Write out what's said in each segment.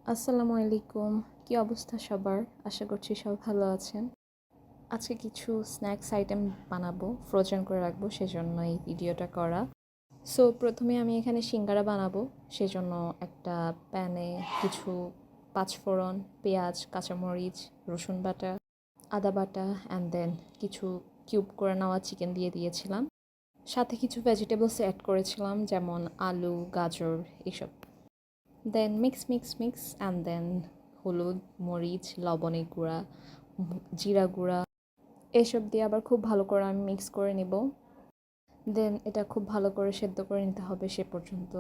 আসসালামু আলাইকুম। কী অবস্থা সবার? আশা করছি সব ভালো আছেন। আজকে কিছু স্ন্যাক্স আইটেম বানাবো, ফ্রোজেন করে রাখবো, সেজন্য এই ভিডিওটা করা। সো প্রথমে আমি এখানে সিঙ্গারা বানাবো, সেজন্য একটা প্যানে কিছু পাঁচফোড়ন, পেঁয়াজ, কাঁচামরিচ, রসুন বাটা, আদা বাটা অ্যান্ড দেন কিছু কিউব করে নেওয়া চিকেন দিয়ে দিয়েছিলাম। সাথে কিছু ভেজিটেবলস অ্যাড করেছিলাম, যেমন আলু, গাজর এসব। দেন মিক্স অ্যান্ড দেন হলুদ, মরিচ, লবণের গুঁড়া, জিরা গুঁড়া এসব দিয়ে আবার খুব ভালো করে আমি মিক্স করে নিব। দেন এটা খুব ভালো করে সেদ্ধ করে নিতে হবে, সে পর্যন্ত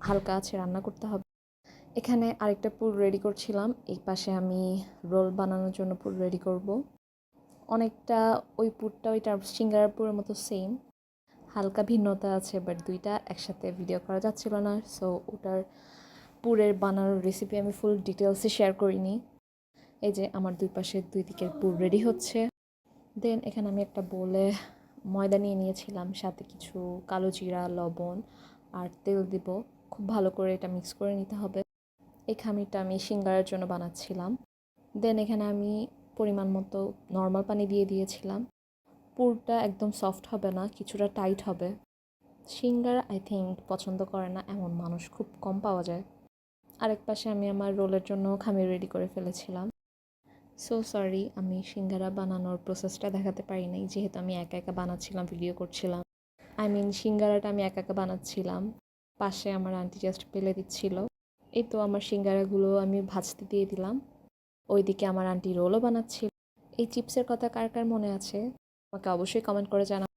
হালকা আছে রান্না করতে হবে। এখানে আরেকটা পুর রেডি করছিলাম, এই পাশে আমি রোল বানানোর জন্য পুর রেডি করব। অনেকটা ওই পুরটা ওইটা সিঙ্গারার পুরের মতো সেম, হালকা ভিন্নতা আছে, বাট দুইটা একসাথে ভিডিও করা যাচ্ছিল না, সো ওটার পুরের বানানোর রেসিপি আমি ফুল ডিটেলসে শেয়ার করিনি। এই যে আমার দুই পাশে দুই দিকের পুর রেডি হচ্ছে। দেন এখানে আমি একটা বোলে ময়দা নিয়ে নিয়েছিলাম, সাথে কিছু কালো জিরা, লবণ আর তেল দিব। খুব ভালো করে এটা মিক্স করে নিতে হবে। এই খামিরটা আমি সিঙ্গারার জন্য বানাচ্ছিলাম। দেন এখানে আমি পরিমাণ মতো নর্মাল পানি দিয়ে দিয়েছিলাম। পুরটা একদম সফট হবে না, কিছুটা টাইট হবে। সিঙ্গারা আই থিঙ্ক পছন্দ করে না এমন মানুষ খুব কম পাওয়া যায়। আরেক পাশে আমি আমার রোলের জন্য খামির রেডি করে ফেলেছিলাম। সো সরি, আমি সিঙ্গারা বানানোর প্রসেসটা দেখাতে পারি নাই, যেহেতু আমি একা একা বানাচ্ছিলাম, ভিডিও করছিলাম। সিঙ্গারাটা আমি একা একা বানাচ্ছিলাম, পাশে আমার আন্টি জাস্ট পেলে দিচ্ছিল। এই তো আমার সিঙ্গারাগুলো আমি ভাজতে দিয়ে দিলাম, ওইদিকে আমার আন্টি রোলও বানাচ্ছিল। এই চিপসের কথা কার কার মনে আছে আমাকে অবশ্যই কমেন্ট করে জানাবেন।